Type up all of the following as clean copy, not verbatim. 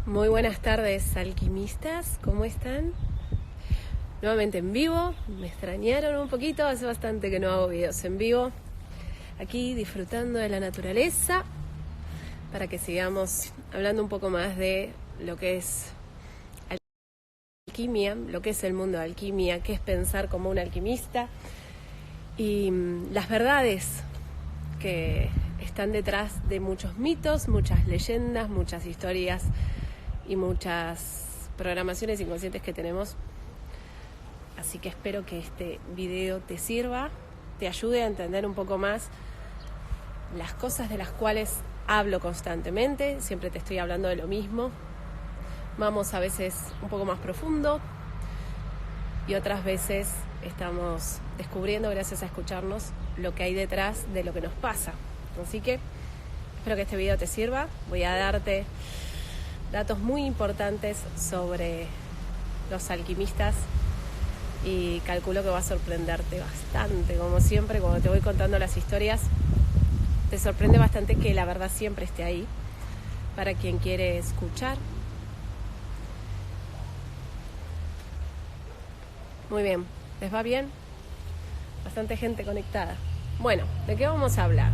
Muy buenas tardes, alquimistas, ¿cómo están? Nuevamente en vivo, me extrañaron un poquito, hace bastante que no hago videos en vivo. Aquí disfrutando de la naturaleza, para que sigamos hablando un poco más de lo que es alquimia, lo que es el mundo de alquimia, qué es pensar como un alquimista y las verdades que están detrás de muchos mitos, muchas leyendas, muchas historias y muchas programaciones inconscientes que tenemos. Así que espero que este video te sirva, te ayude a entender un poco más las cosas de las cuales hablo constantemente. Siempre te estoy hablando de lo mismo. Vamos a veces un poco más profundo y otras veces estamos descubriendo, gracias a escucharnos, lo que hay detrás de lo que nos pasa. Así que espero que este video te sirva. Voy a darte datos muy importantes sobre los alquimistas y calculo que va a sorprenderte bastante. Como siempre, cuando te voy contando las historias, te sorprende bastante que la verdad siempre esté ahí para quien quiere escuchar. Muy bien, ¿les va bien? Bastante gente conectada. Bueno, ¿de qué vamos a hablar?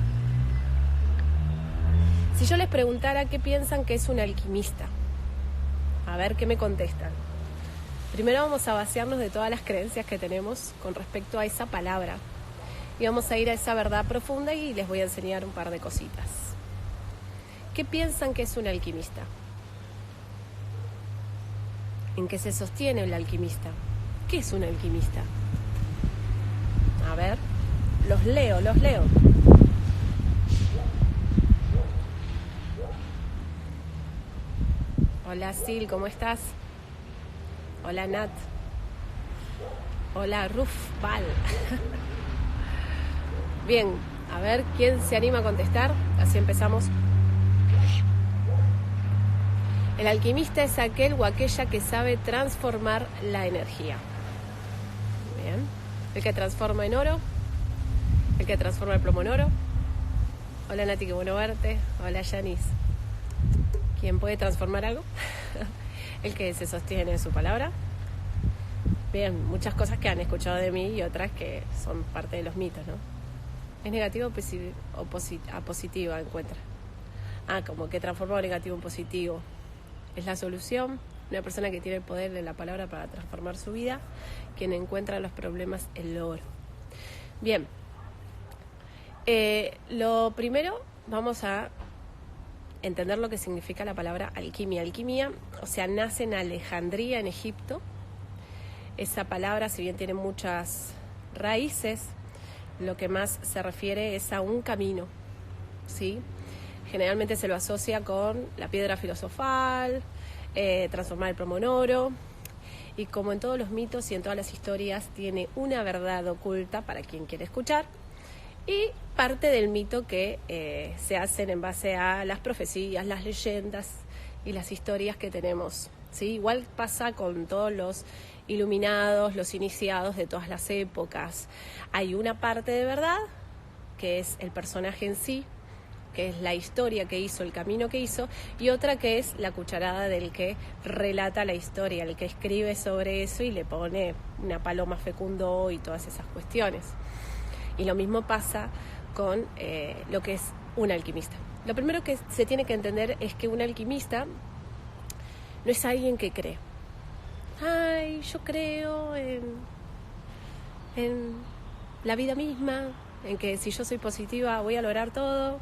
Si yo les preguntara qué piensan que es un alquimista, a ver qué me contestan. Primero vamos a vaciarnos de todas las creencias que tenemos con respecto a esa palabra y vamos a ir a esa verdad profunda y les voy a enseñar un par de cositas. ¿Qué piensan que es un alquimista? ¿En qué se sostiene el alquimista? ¿Qué es un alquimista? A ver, los leo. Hola Sil, ¿cómo estás? Hola Nat. Hola Rufbal. Bien, a ver quién se anima a contestar. Así empezamos. El alquimista es aquel o aquella que sabe transformar la energía. Bien. El que transforma en oro. El que transforma el plomo en oro. Hola Nati, qué bueno verte. Hola Yanis. ¿Quién puede transformar algo? El que se sostiene en su palabra. Bien, muchas cosas que han escuchado de mí y otras que son parte de los mitos, ¿no? ¿Es negativo o positivo? Encuentra. Como que transforma negativo en positivo. Es la solución. Una persona que tiene el poder de la palabra para transformar su vida, quien encuentra los problemas el logro. Bien. Lo primero, vamos a entender lo que significa la palabra alquimia. Alquimia, o sea, nace en Alejandría, en Egipto. Esa palabra, si bien tiene muchas raíces, lo que más se refiere es a un camino, ¿sí? Generalmente se lo asocia con la piedra filosofal, transformar el plomo en oro, y como en todos los mitos y en todas las historias, tiene una verdad oculta para quien quiere escuchar, y parte del mito que se hacen en base a las profecías, las leyendas y las historias que tenemos, ¿sí? Igual pasa con todos los iluminados, los iniciados de todas las épocas. Hay una parte de verdad, que es el personaje en sí, que es la historia que hizo, el camino que hizo, y otra que es la cucharada del que relata la historia, el que escribe sobre eso y le pone una paloma fecundó y todas esas cuestiones. Y lo mismo pasa con lo que es un alquimista. Lo primero que se tiene que entender es que un alquimista no es alguien que cree. Ay, yo creo en la vida misma, en que si yo soy positiva voy a lograr todo,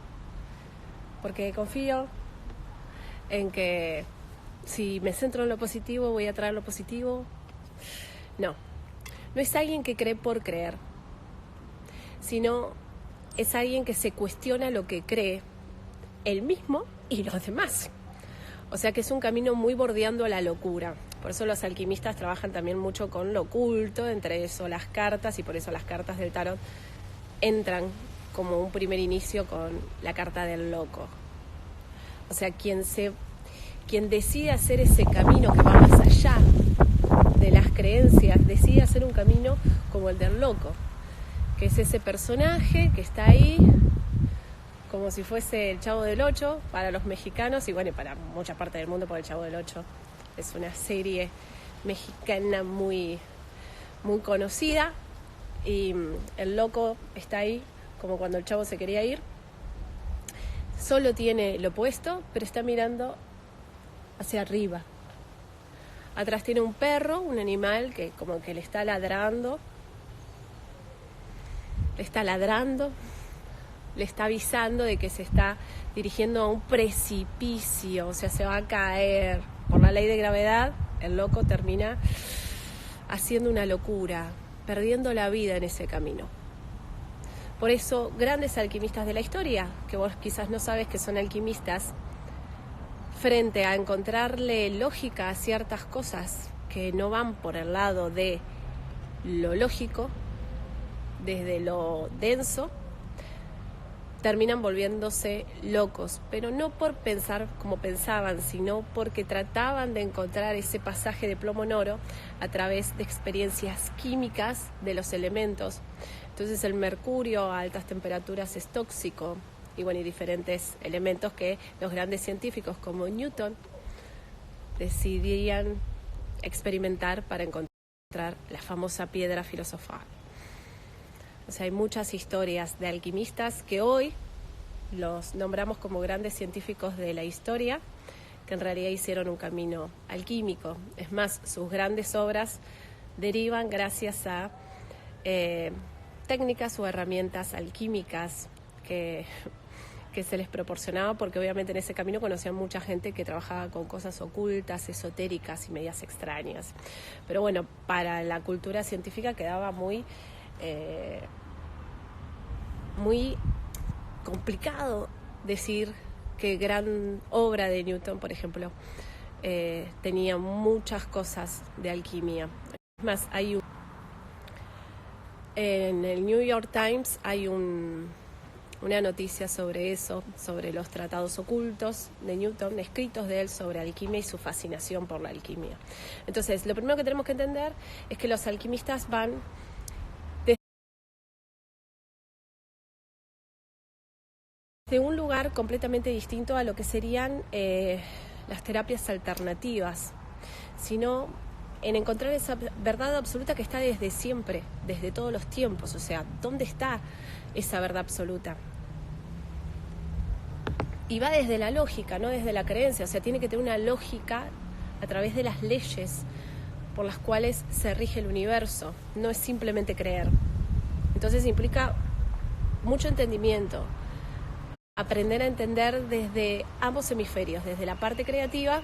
porque confío en que si me centro en lo positivo voy a traer lo positivo. No es alguien que cree por creer, sino es alguien que se cuestiona lo que cree él mismo y los demás. O sea que es un camino muy bordeando a la locura. Por eso los alquimistas trabajan también mucho con lo oculto, entre eso las cartas, y por eso las cartas del tarot entran como un primer inicio con la carta del loco. O sea, quien decide hacer ese camino que va más allá de las creencias, decide hacer un camino como el del loco, que es ese personaje que está ahí como si fuese el Chavo del Ocho para los mexicanos y bueno, para mucha parte del mundo, porque el Chavo del Ocho es una serie mexicana muy, muy conocida y el loco está ahí como cuando el chavo se quería ir. Solo tiene lo opuesto, pero está mirando hacia arriba. Atrás tiene un perro, un animal que como que le está ladrando, le está avisando de que se está dirigiendo a un precipicio, o sea, se va a caer. Por la ley de gravedad, el loco termina haciendo una locura, perdiendo la vida en ese camino. Por eso, grandes alquimistas de la historia, que vos quizás no sabes que son alquimistas, frente a encontrarle lógica a ciertas cosas que no van por el lado de lo lógico, desde lo denso, terminan volviéndose locos, pero no por pensar como pensaban, sino porque trataban de encontrar ese pasaje de plomo en oro a través de experiencias químicas de los elementos. Entonces el mercurio a altas temperaturas es tóxico y bueno, y diferentes elementos que los grandes científicos como Newton decidían experimentar para encontrar la famosa piedra filosofal. O sea, hay muchas historias de alquimistas que hoy los nombramos como grandes científicos de la historia, que en realidad hicieron un camino alquímico. Es más, sus grandes obras derivan gracias a técnicas o herramientas alquímicas que se les proporcionaba, porque obviamente en ese camino conocían mucha gente que trabajaba con cosas ocultas, esotéricas y medias extrañas. Pero bueno, para la cultura científica quedaba muy complicado decir que gran obra de Newton, por ejemplo, tenía muchas cosas de alquimia. Es más, en el New York Times hay una noticia sobre eso, sobre los tratados ocultos de Newton, escritos de él sobre alquimia y su fascinación por la alquimia. Entonces, lo primero que tenemos que entender es que los alquimistas van de un lugar completamente distinto a lo que serían las terapias alternativas, sino en encontrar esa verdad absoluta que está desde siempre, desde todos los tiempos. O sea, ¿dónde está esa verdad absoluta? Y va desde la lógica, no desde la creencia. O sea, tiene que tener una lógica a través de las leyes por las cuales se rige el universo. No es simplemente creer. Entonces implica mucho entendimiento. Aprender a entender desde ambos hemisferios, desde la parte creativa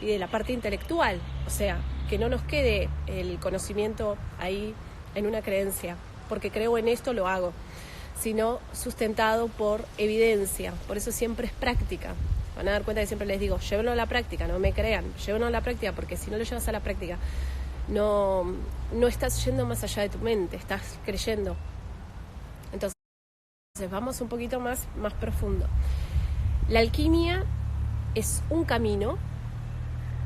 y de la parte intelectual. O sea, que no nos quede el conocimiento ahí en una creencia, porque creo en esto, lo hago, sino sustentado por evidencia. Por eso siempre es práctica. Van a dar cuenta que siempre les digo, llévenlo a la práctica, no me crean, llévenlo a la práctica, porque si no lo llevas a la práctica, no estás yendo más allá de tu mente, estás creyendo. Entonces, vamos un poquito más profundo. La alquimia es un camino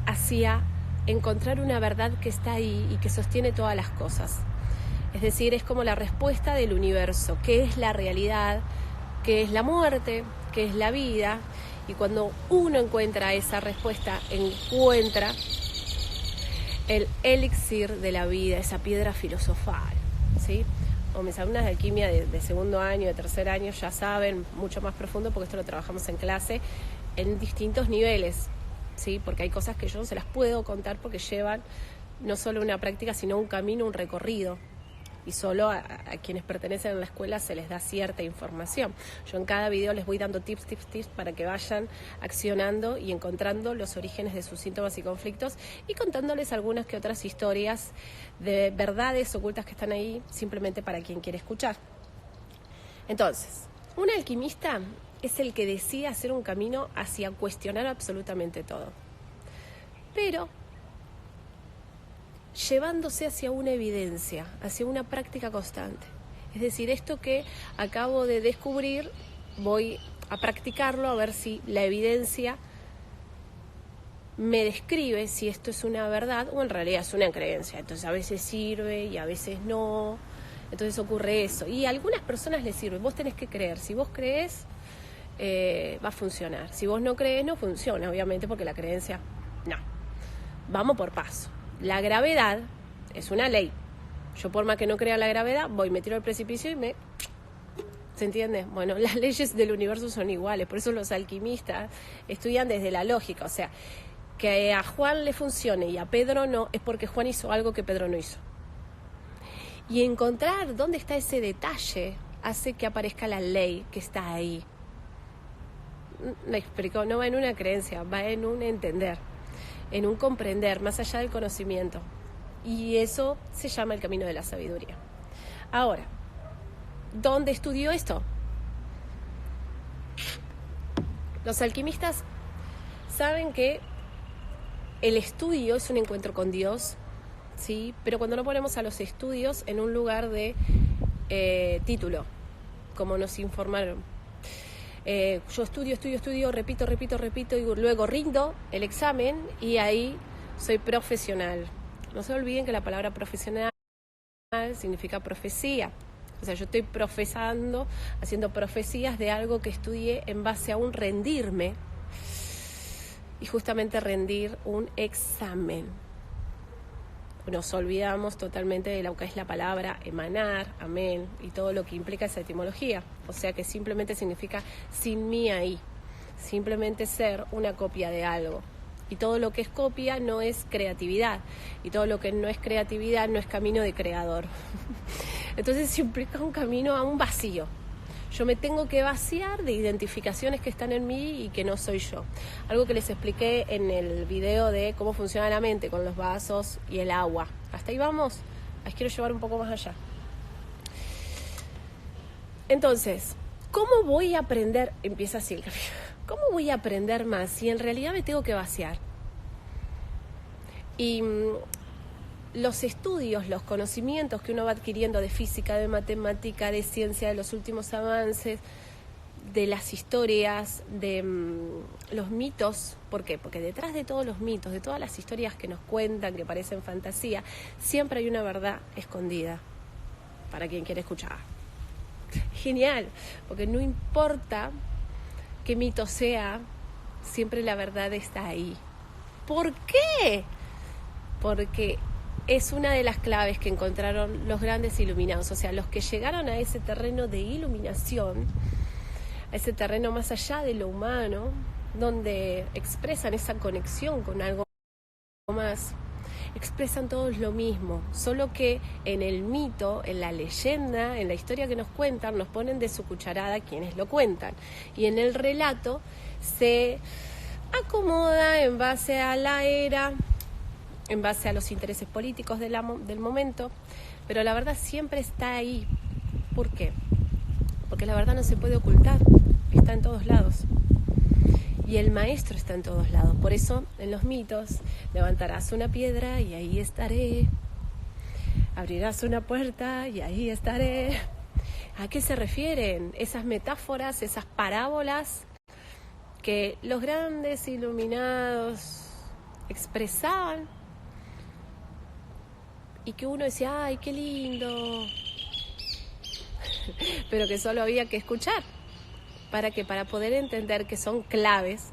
hacia encontrar una verdad que está ahí y que sostiene todas las cosas. Es decir, es como la respuesta del universo, qué es la realidad, qué es la muerte, qué es la vida. Y cuando uno encuentra esa respuesta, encuentra el elixir de la vida, esa piedra filosofal, ¿sí? O mis alumnas de alquimia de segundo año, de tercer año, ya saben mucho más profundo, porque esto lo trabajamos en clase en distintos niveles, ¿sí? Porque hay cosas que yo no se las puedo contar porque llevan no solo una práctica, sino un camino, un recorrido. Y solo a quienes pertenecen a la escuela se les da cierta información. Yo en cada video les voy dando tips para que vayan accionando y encontrando los orígenes de sus síntomas y conflictos y contándoles algunas que otras historias de verdades ocultas que están ahí, simplemente para quien quiere escuchar. Entonces, un alquimista es el que decide hacer un camino hacia cuestionar absolutamente todo, pero llevándose hacia una evidencia, hacia una práctica constante. Es decir, esto que acabo de descubrir, voy a practicarlo a ver si la evidencia me describe si esto es una verdad o en realidad es una creencia. Entonces a veces sirve y a veces no. Entonces ocurre eso. Y a algunas personas les sirve. Vos tenés que creer. Si vos creés, va a funcionar. Si vos no crees, no funciona, obviamente, porque la creencia, no. Vamos por paso. La gravedad es una ley. Yo por más que no crea la gravedad, voy, me tiro al precipicio y me... ¿Se entiende? Bueno, las leyes del universo son iguales, por eso los alquimistas estudian desde la lógica, o sea, que a Juan le funcione y a Pedro no, es porque Juan hizo algo que Pedro no hizo. Y encontrar dónde está ese detalle hace que aparezca la ley que está ahí. Me explico, no va en una creencia, va en un entender, en un comprender, más allá del conocimiento. Y eso se llama el camino de la sabiduría. Ahora, ¿dónde estudió esto? Los alquimistas saben que el estudio es un encuentro con Dios, ¿sí? Pero cuando no ponemos a los estudios en un lugar de título, como nos informaron. Yo estudio, repito, y luego rindo el examen y ahí soy profesional. No se olviden que la palabra profesional significa profecía. O sea, yo estoy profesando, haciendo profecías de algo que estudié en base a un rendirme y justamente rendir un examen. Nos olvidamos totalmente de lo que es la palabra emanar, amén, y todo lo que implica esa etimología. O sea que simplemente significa sin mí ahí, simplemente ser una copia de algo. Y todo lo que es copia no es creatividad, y todo lo que no es creatividad no es camino de creador. Entonces implica un camino a un vacío. Yo me tengo que vaciar de identificaciones que están en mí y que no soy yo. Algo que les expliqué en el video de cómo funciona la mente con los vasos y el agua. ¿Hasta ahí vamos? Les quiero llevar un poco más allá. Entonces, ¿cómo voy a aprender? Empieza así el camino. ¿Cómo voy a aprender más si en realidad me tengo que vaciar? Y los estudios, los conocimientos que uno va adquiriendo de física, de matemática, de ciencia, de los últimos avances, de las historias, de los mitos. ¿Por qué? Porque detrás de todos los mitos, de todas las historias que nos cuentan, que parecen fantasía, siempre hay una verdad escondida para quien quiere escuchar. Genial, porque no importa qué mito sea, siempre la verdad está ahí. ¿Por qué? Porque es una de las claves que encontraron los grandes iluminados, o sea, los que llegaron a ese terreno de iluminación, a ese terreno más allá de lo humano, donde expresan esa conexión con algo más, expresan todos lo mismo, solo que en el mito, en la leyenda, en la historia que nos cuentan, nos ponen de su cucharada quienes lo cuentan, y en el relato se acomoda en base a la era, en base a los intereses políticos del momento, pero la verdad siempre está ahí. ¿Por qué? Porque la verdad no se puede ocultar, está en todos lados. Y el maestro está en todos lados. Por eso, en los mitos, levantarás una piedra y ahí estaré. Abrirás una puerta y ahí estaré. ¿A qué se refieren esas metáforas, esas parábolas que los grandes iluminados expresaban? Y que uno decía, ¡ay, qué lindo! Pero que solo había que escuchar. ¿Para qué? Para poder entender que son claves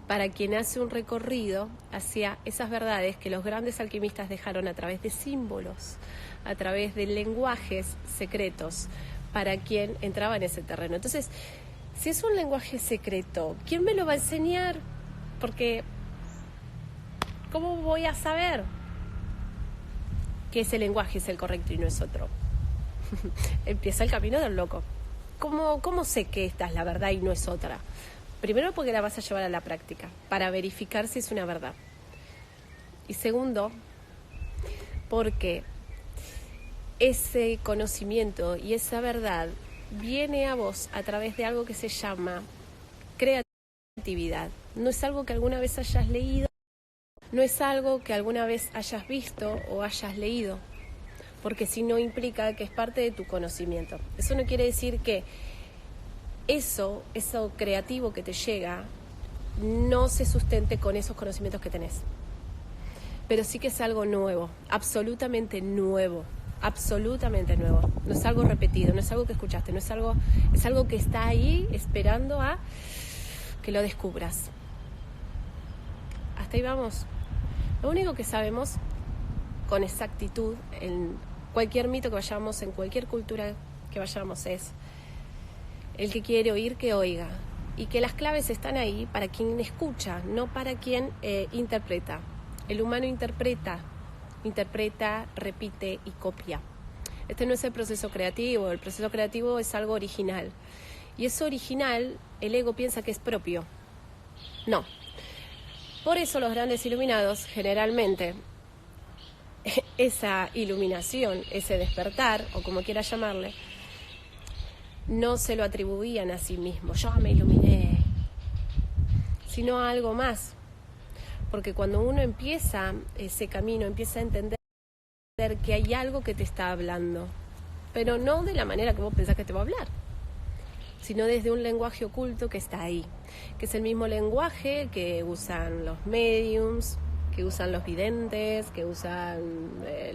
para quien hace un recorrido hacia esas verdades que los grandes alquimistas dejaron a través de símbolos, a través de lenguajes secretos, para quien entraba en ese terreno. Entonces, si es un lenguaje secreto, ¿quién me lo va a enseñar? Porque, ¿cómo voy a saber que ese lenguaje es el correcto y no es otro? Empieza el camino del loco. ¿Cómo sé que esta es la verdad y no es otra? Primero, porque la vas a llevar a la práctica para verificar si es una verdad. Y segundo, porque ese conocimiento y esa verdad viene a vos a través de algo que se llama creatividad. No es algo que alguna vez hayas leído, no es algo que alguna vez hayas visto o hayas leído, porque si no implica que es parte de tu conocimiento. Eso no quiere decir que eso creativo que te llega no se sustente con esos conocimientos que tenés. Pero sí que es algo nuevo, absolutamente nuevo. No es algo repetido, no es algo que escuchaste, es algo que está ahí esperando a que lo descubras. Hasta ahí vamos. Lo único que sabemos con exactitud en cualquier mito que vayamos, en cualquier cultura que vayamos, es el que quiere oír, que oiga. Y que las claves están ahí para quien escucha, no para quien interpreta. El humano interpreta, repite y copia. Este no es el proceso creativo es algo original. Y eso original, el ego piensa que es propio. No. Por eso los grandes iluminados, generalmente, esa iluminación, ese despertar, o como quiera llamarle, no se lo atribuían a sí mismos. Yo me iluminé. Sino a algo más. Porque cuando uno empieza ese camino, empieza a entender que hay algo que te está hablando, pero no de la manera que vos pensás que te va a hablar, sino desde un lenguaje oculto que está ahí, que es el mismo lenguaje que usan los mediums, que usan los videntes, que usan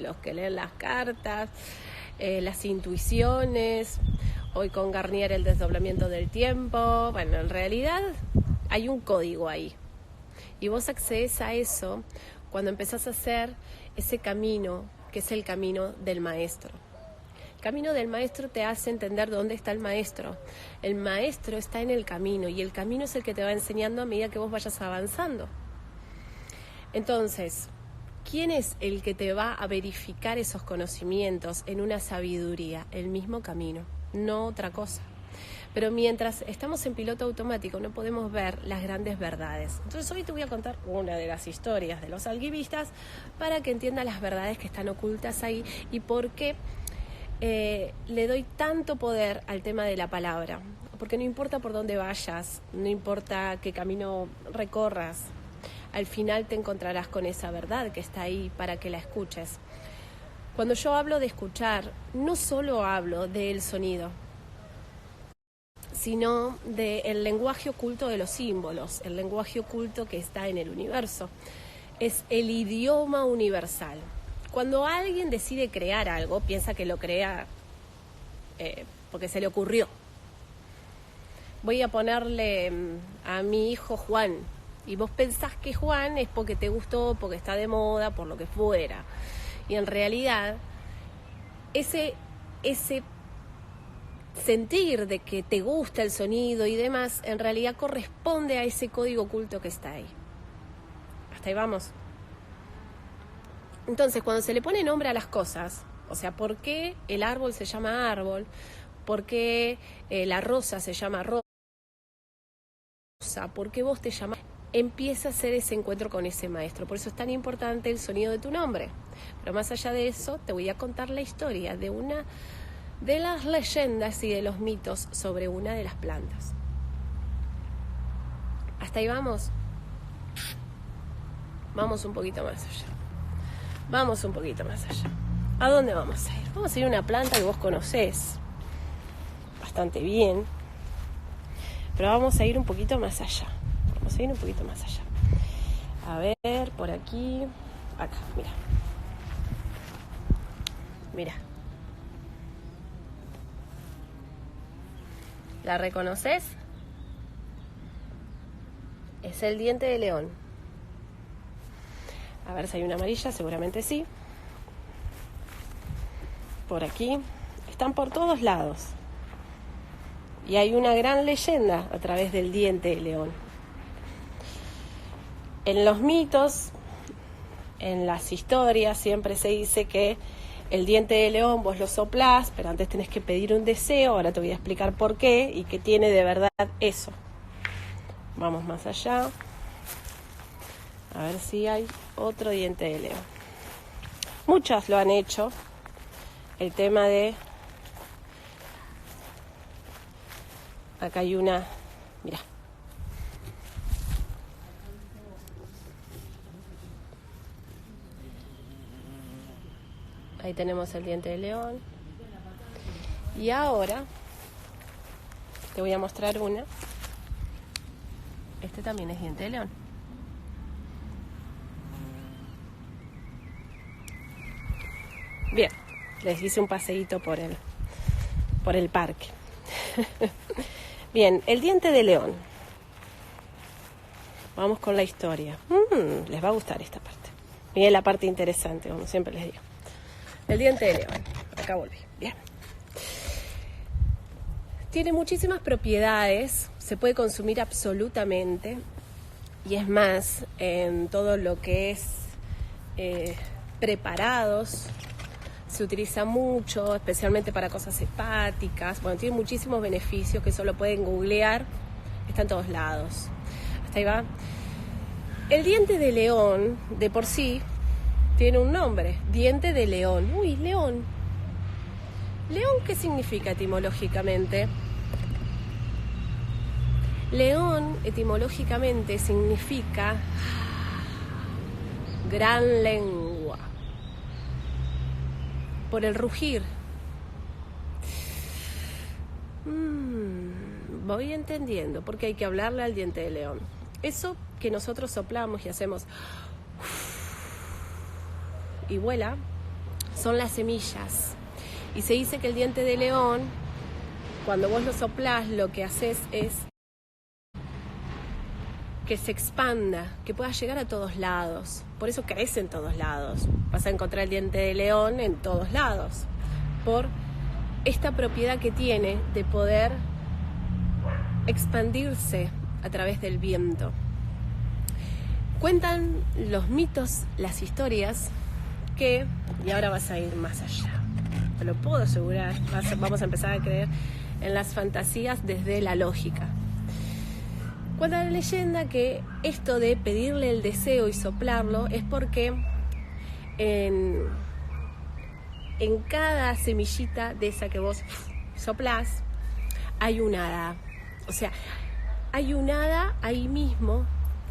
los que leen las cartas, las intuiciones, hoy con Garnier el desdoblamiento del tiempo. Bueno, en realidad hay un código ahí. Y vos accedes a eso cuando empezás a hacer ese camino, que es el camino del maestro. El camino del maestro te hace entender dónde está el maestro. El maestro está en el camino y el camino es el que te va enseñando a medida que vos vayas avanzando. Entonces, ¿quién es el que te va a verificar esos conocimientos en una sabiduría? El mismo camino, no otra cosa. Pero mientras estamos en piloto automático no podemos ver las grandes verdades. Entonces hoy te voy a contar una de las historias de los alquimistas para que entiendas las verdades que están ocultas ahí y por qué le doy tanto poder al tema de la palabra. Porque no importa por dónde vayas, no importa qué camino recorras, al final te encontrarás con esa verdad que está ahí para que la escuches. Cuando yo hablo de escuchar, no solo hablo del sonido, sino del lenguaje oculto de los símbolos, el lenguaje oculto que está en el universo. Es el idioma universal. Cuando alguien decide crear algo, piensa que lo crea porque se le ocurrió. Voy a ponerle a mi hijo Juan, y vos pensás que Juan es porque te gustó, porque está de moda, por lo que fuera. Y en realidad, ese sentir de que te gusta el sonido y demás, en realidad corresponde a ese código oculto que está ahí. Hasta ahí vamos. Entonces, cuando se le pone nombre a las cosas, o sea, ¿por qué el árbol se llama árbol? ¿Por qué la rosa se llama rosa? ¿Por qué vos te llamás? Empieza a hacer ese encuentro con ese maestro. Por eso es tan importante el sonido de tu nombre. Pero más allá de eso, te voy a contar la historia de una de las leyendas y de los mitos sobre una de las plantas. Hasta ahí vamos. Vamos un poquito más allá. Vamos un poquito más allá. ¿A dónde vamos a ir? Vamos a ir a una planta que vos conocés bastante bien, pero vamos a ir un poquito más allá. Vamos a ir un poquito más allá. A ver, por aquí. Acá, mira. Mira. ¿La reconoces? Es el diente de león. A ver si hay una amarilla, seguramente sí. Por aquí. Están por todos lados. Y hay una gran leyenda a través del diente de león. En los mitos, en las historias, siempre se dice que el diente de león vos lo soplás, pero antes tenés que pedir un deseo. Ahora te voy a explicar por qué y qué tiene de verdad eso. Vamos más allá. A ver si hay otro diente de león. Muchos lo han hecho. El tema de... Acá hay una... Mirá. Ahí tenemos el diente de león. Y ahora te voy a mostrar una. Este también es diente de león. Bien, les hice un paseíto por el parque. Bien, el diente de león. vamos con la historia. Les va a gustar esta parte. Miren la parte interesante, como siempre les digo. El diente de león. Acá volví. Bien. Tiene muchísimas propiedades, se puede consumir absolutamente. Y es más, en todo lo que es preparados, se utiliza mucho, especialmente para cosas hepáticas. Bueno, tiene muchísimos beneficios que solo pueden googlear, está en todos lados. Hasta ahí va. El diente de león, de por sí, tiene un nombre, diente de león. Uy, león. ¿León qué significa etimológicamente? León etimológicamente significa gran lengua, por el rugir. Voy entendiendo porque hay que hablarle al diente de león. Eso que nosotros soplamos y hacemos y vuela son las semillas. Y se dice que el diente de león, cuando vos lo soplás, lo que haces es que se expanda, que pueda llegar a todos lados. Por eso crece en todos lados. Vas a encontrar el diente de león en todos lados. Por esta propiedad que tiene de poder expandirse a través del viento. Cuentan los mitos, las historias, que, y ahora vas a ir más allá, te lo puedo asegurar, vamos a empezar a creer en las fantasías desde la lógica. Cuenta la leyenda que esto de pedirle el deseo y soplarlo es porque en cada semillita de esa que vos soplás hay un hada. O sea, hay un hada ahí mismo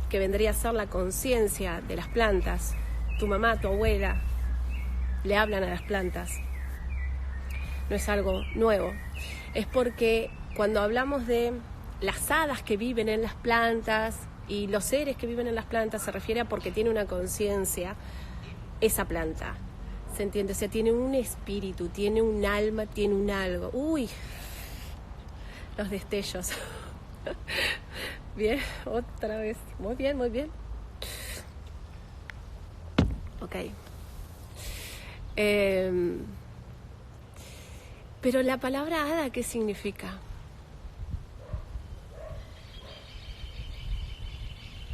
que vendría a ser la conciencia de las plantas. Tu mamá, tu abuela, le hablan a las plantas. No es algo nuevo. Es porque cuando hablamos de las hadas que viven en las plantas y los seres que viven en las plantas, se refiere a porque tiene una conciencia esa planta. ¿Se entiende? O sea, tiene un espíritu, tiene un alma, tiene un algo. Uy, los destellos. Bien, otra vez. Muy bien, muy bien. Ok. Pero la palabra hada, ¿qué significa?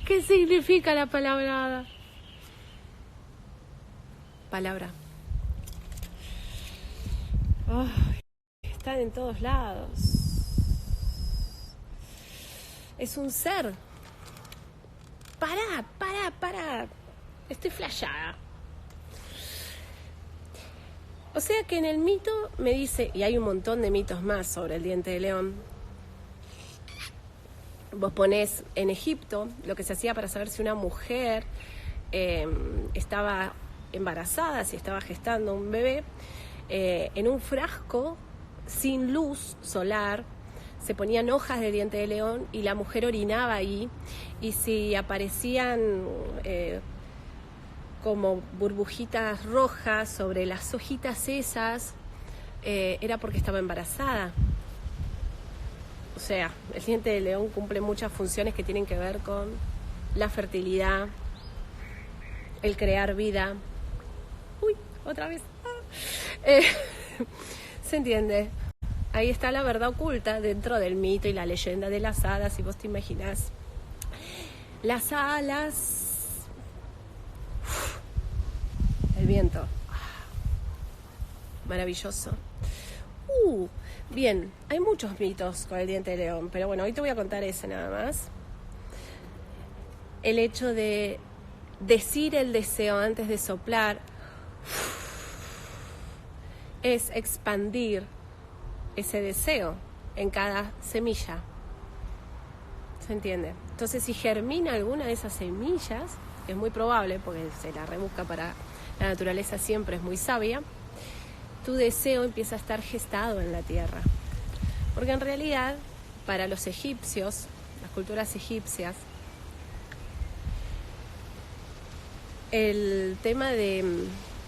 ¿Qué significa la palabra hada? Palabra. Oh, están en todos lados. Es un ser. Pará. Estoy flasheada. O sea que en el mito me dice, y hay un montón de mitos más sobre el diente de león. Vos ponés en Egipto lo que se hacía para saber si una mujer estaba embarazada, si estaba gestando un bebé, en un frasco sin luz solar se ponían hojas de diente de león y la mujer orinaba ahí, y si aparecían como burbujitas rojas sobre las hojitas esas, era porque estaba embarazada. O sea, el diente de león cumple muchas funciones que tienen que ver con la fertilidad, el crear vida. Uy, otra vez. ¿Se entiende? Ahí está la verdad oculta dentro del mito y la leyenda de las hadas, si vos te imaginás. Las alas, el viento. Maravilloso. Bien, hay muchos mitos con el diente de león, pero bueno, hoy te voy a contar ese nada más. El hecho de decir el deseo antes de soplar es expandir ese deseo en cada semilla. ¿Se entiende? Entonces, si germina alguna de esas semillas, es muy probable, porque se la rebusca para la naturaleza, siempre es muy sabia, tu deseo empieza a estar gestado en la tierra. Porque en realidad, para los egipcios, las culturas egipcias, el tema de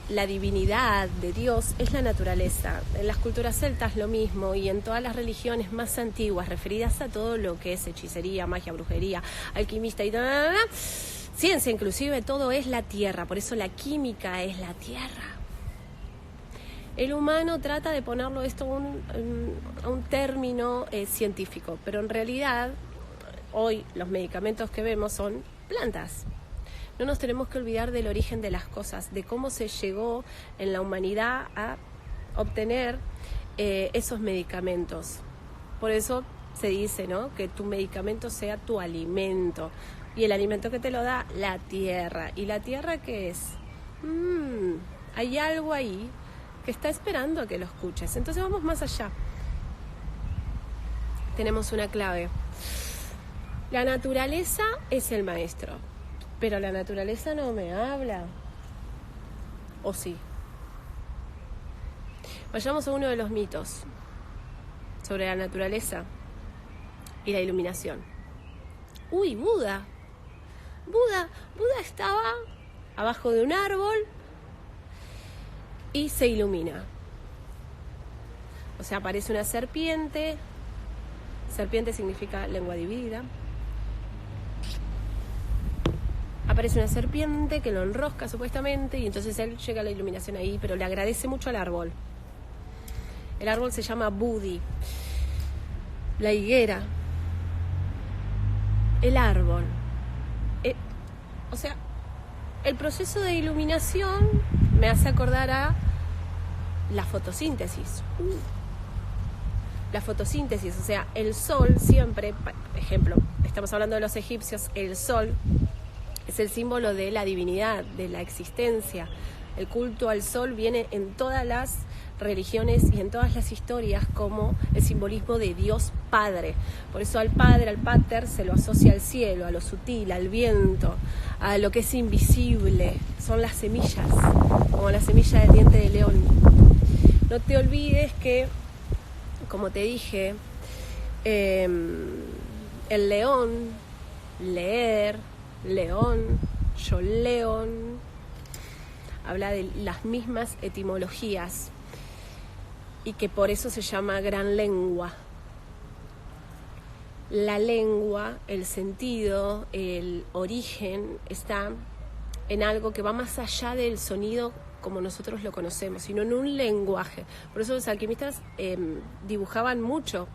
la divinidad de Dios es la naturaleza. En las culturas celtas lo mismo, y en todas las religiones más antiguas referidas a todo lo que es hechicería, magia, brujería, alquimista y ciencia inclusive, todo es la tierra. Por eso la química es la tierra. El humano trata de ponerlo esto a un término científico, pero en realidad hoy los medicamentos que vemos son plantas. No nos tenemos que olvidar del origen de las cosas, de cómo se llegó en la humanidad a obtener esos medicamentos. Por eso se dice, ¿no?, que tu medicamento sea tu alimento. Y el alimento que te lo da la tierra. ¿Y la tierra qué es? Hay algo ahí que está esperando a que lo escuches. Entonces vamos más allá. Tenemos una clave. La naturaleza es el maestro, pero la naturaleza no me habla. ¿O sí? Vayamos a uno de los mitos sobre la naturaleza y la iluminación. Buda estaba abajo de un árbol y se ilumina. O sea, aparece una serpiente. Serpiente significa lengua dividida. Aparece una serpiente que lo enrosca supuestamente, y entonces él llega a la iluminación ahí, pero le agradece mucho al árbol. El árbol se llama Bodhi. La higuera. El árbol. O sea, el proceso de iluminación me hace acordar a la fotosíntesis. La fotosíntesis, o sea, el sol siempre, por ejemplo, estamos hablando de los egipcios, el sol es el símbolo de la divinidad, de la existencia. El culto al sol viene en todas las religiones y en todas las historias como el simbolismo de Dios Padre. Por eso al Padre, al Pater, se lo asocia al cielo, a lo sutil, al viento, a lo que es invisible. Son las semillas, como la semilla del diente de león. No te olvides que, como te dije, el león, leer, león, yo león, habla de las mismas etimologías y que por eso se llama gran lengua. La lengua, el sentido, el origen está en algo que va más allá del sonido como nosotros lo conocemos, sino en un lenguaje. Por eso los alquimistas dibujaban mucho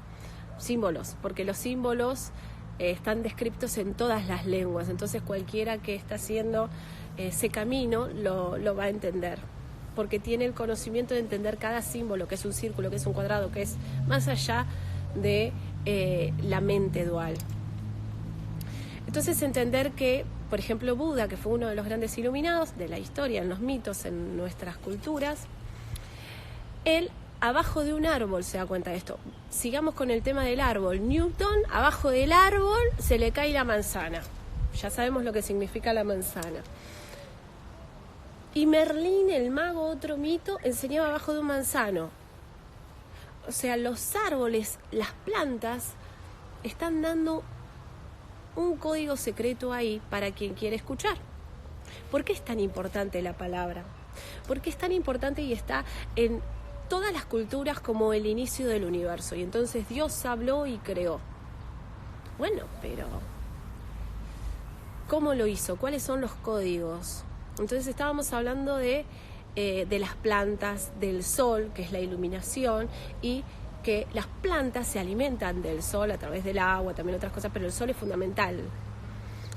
símbolos, porque los símbolos están descritos en todas las lenguas. Entonces cualquiera que está haciendo ese camino lo va a entender, porque tiene el conocimiento de entender cada símbolo, que es un círculo, que es un cuadrado, que es más allá de la mente dual. Entonces entender que, por ejemplo, Buda, que fue uno de los grandes iluminados de la historia, en los mitos, en nuestras culturas, él abajo de un árbol se da cuenta de esto. Sigamos con el tema del árbol. Newton, abajo del árbol se le cae la manzana. Ya sabemos lo que significa la manzana. Y Merlín, el mago, otro mito, enseñaba abajo de un manzano. O sea, los árboles, las plantas, están dando un código secreto ahí para quien quiere escuchar. ¿Por qué es tan importante la palabra? ¿Por qué es tan importante y está en todas las culturas como el inicio del universo? Y entonces Dios habló y creó. Bueno, pero ¿cómo lo hizo? ¿Cuáles son los códigos? Entonces estábamos hablando de las plantas, del sol, que es la iluminación, y que las plantas se alimentan del sol a través del agua, también otras cosas, pero el sol es fundamental.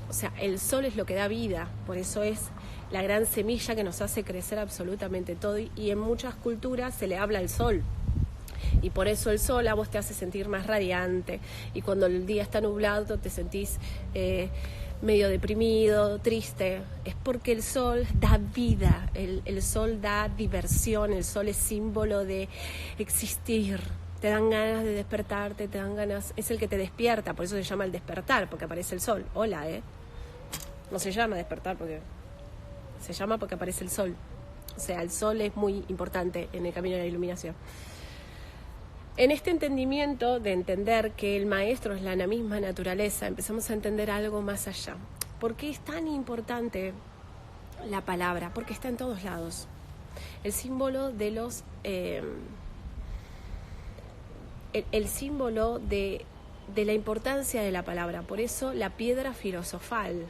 O sea, el sol es lo que da vida, por eso es la gran semilla que nos hace crecer absolutamente todo, y en muchas culturas se le habla al sol. Y por eso el sol a vos te hace sentir más radiante, y cuando el día está nublado te sentís medio deprimido, triste. Es porque el sol da vida, el sol da diversión, el sol es símbolo de existir. Te dan ganas de despertarte, te dan ganas, es el que te despierta, por eso se llama el despertar, porque aparece el sol. Hola, no se llama despertar se llama porque aparece el sol. O sea, el sol es muy importante en el camino de la iluminación. En este entendimiento de entender que el maestro es la misma naturaleza, empezamos a entender algo más allá. ¿Por qué es tan importante la palabra? Porque está en todos lados. el símbolo de los el símbolo de la importancia de la palabra. Por eso la piedra filosofal,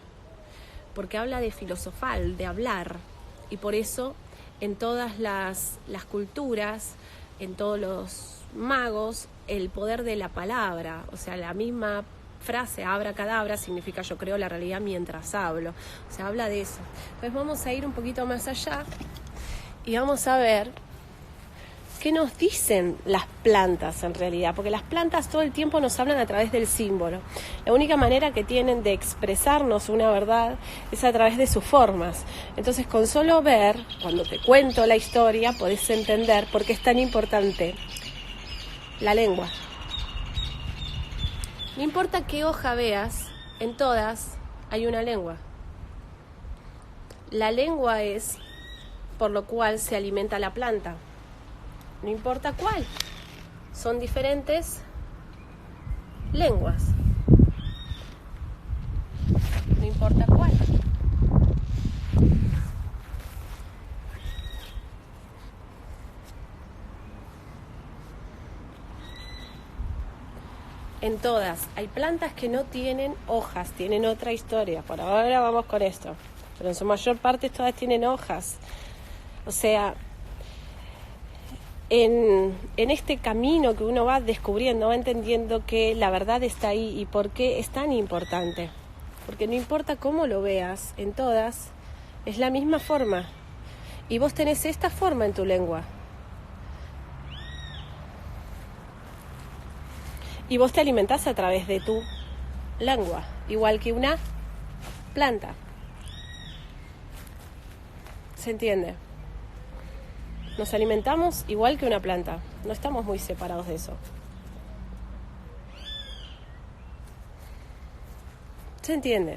porque habla de filosofal, de hablar, y por eso en todas las culturas, en todos los magos, el poder de la palabra, o sea, la misma frase abracadabra significa yo creo la realidad mientras hablo, o sea, habla de eso. Entonces vamos a ir un poquito más allá y vamos a ver qué nos dicen las plantas en realidad, porque las plantas todo el tiempo nos hablan a través del símbolo. La única manera que tienen de expresarnos una verdad es a través de sus formas. Entonces, con solo ver, cuando te cuento la historia, podés entender por qué es tan importante la lengua. No importa qué hoja veas, en todas hay una lengua. La lengua es por lo cual se alimenta la planta. No importa cuál, son diferentes lenguas. No importa cuál. En todas, hay plantas que no tienen hojas, tienen otra historia. Por ahora vamos con esto, pero en su mayor parte todas tienen hojas. O sea, en este camino que uno va descubriendo, va entendiendo que la verdad está ahí y por qué es tan importante. Porque no importa cómo lo veas, en todas es la misma forma. Y vos tenés esta forma en tu lengua. Y vos te alimentás a través de tu lengua, igual que una planta. ¿Se entiende? Nos alimentamos igual que una planta. No estamos muy separados de eso. ¿Se entiende?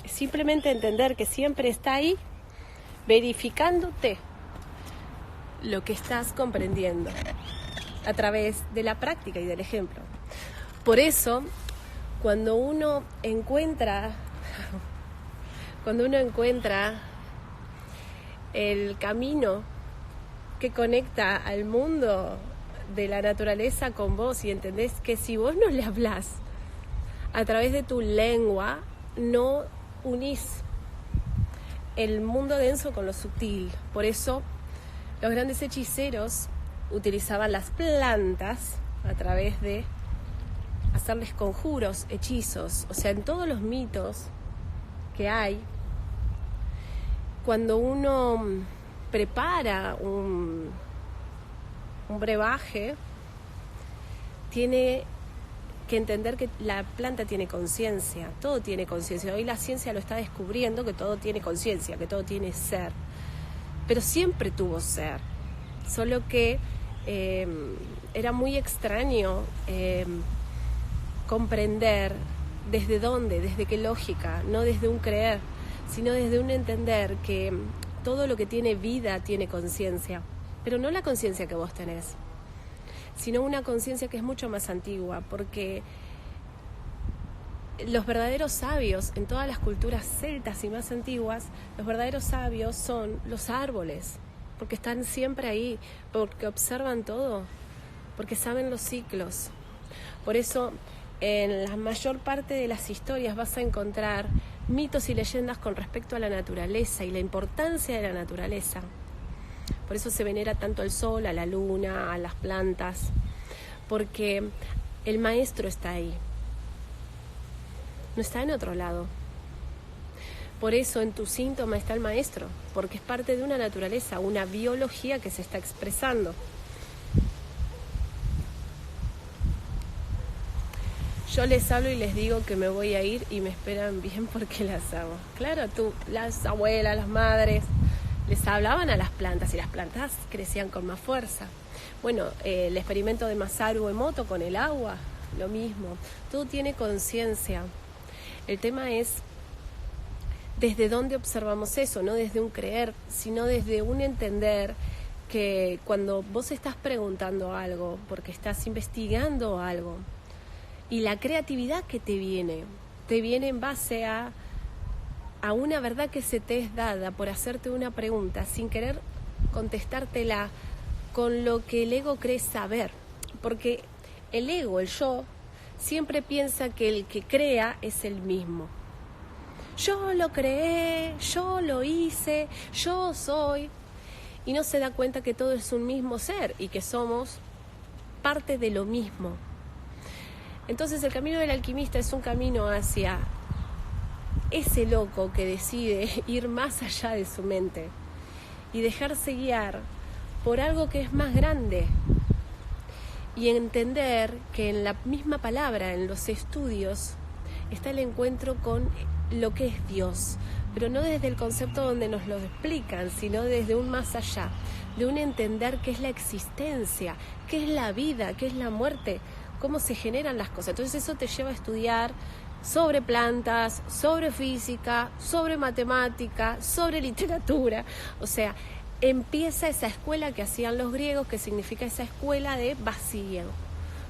Es simplemente entender que siempre está ahí, verificándote lo que estás comprendiendo a través de la práctica y del ejemplo. Por eso, cuando uno encuentra el camino que conecta al mundo de la naturaleza con vos y entendés que si vos no le hablás a través de tu lengua, no unís el mundo denso con lo sutil. Por eso los grandes hechiceros utilizaban las plantas a través de hacerles conjuros, hechizos. O sea, en todos los mitos que hay, cuando uno prepara un brebaje, tiene que entender que la planta tiene conciencia, todo tiene conciencia. Hoy la ciencia lo está descubriendo, que todo tiene conciencia, que todo tiene ser. Pero siempre tuvo ser, solo que era muy extraño comprender desde dónde, desde qué lógica, no desde un creer, sino desde un entender que todo lo que tiene vida tiene conciencia, pero no la conciencia que vos tenés, sino una conciencia que es mucho más antigua, porque los verdaderos sabios en todas las culturas celtas y más antiguas, los verdaderos sabios son los árboles, porque están siempre ahí, porque observan todo, porque saben los ciclos. Por eso en la mayor parte de las historias vas a encontrar mitos y leyendas con respecto a la naturaleza y la importancia de la naturaleza. Por eso se venera tanto al sol, a la luna, a las plantas, porque el maestro está ahí, no está en otro lado. Por eso en tu síntoma está el maestro, porque es parte de una naturaleza, una biología que se está expresando. Yo les hablo y les digo que me voy a ir y me esperan bien porque las amo. Claro, las abuelas, las madres, les hablaban a las plantas y las plantas crecían con más fuerza. Bueno, el experimento de Masaru Emoto con el agua, lo mismo. Todo tiene conciencia. El tema es desde dónde observamos eso, no desde un creer, sino desde un entender que cuando vos estás preguntando algo, porque estás investigando algo, y la creatividad que te viene en base a una verdad que se te es dada por hacerte una pregunta sin querer contestártela con lo que el ego cree saber, porque el ego, el yo, siempre piensa que el que crea es el mismo. Yo lo creé, yo lo hice, yo soy, y no se da cuenta que todo es un mismo ser y que somos parte de lo mismo. Entonces el camino del alquimista es un camino hacia ese loco que decide ir más allá de su mente y dejarse guiar por algo que es más grande, y entender que en la misma palabra, en los estudios, está el encuentro con lo que es Dios, pero no desde el concepto donde nos lo explican, sino desde un más allá, de un entender qué es la existencia, qué es la vida, qué es la muerte, cómo se generan las cosas. Entonces eso te lleva a estudiar sobre plantas, sobre física, sobre matemática, sobre literatura. O sea, empieza esa escuela que hacían los griegos, que significa esa escuela de vacío,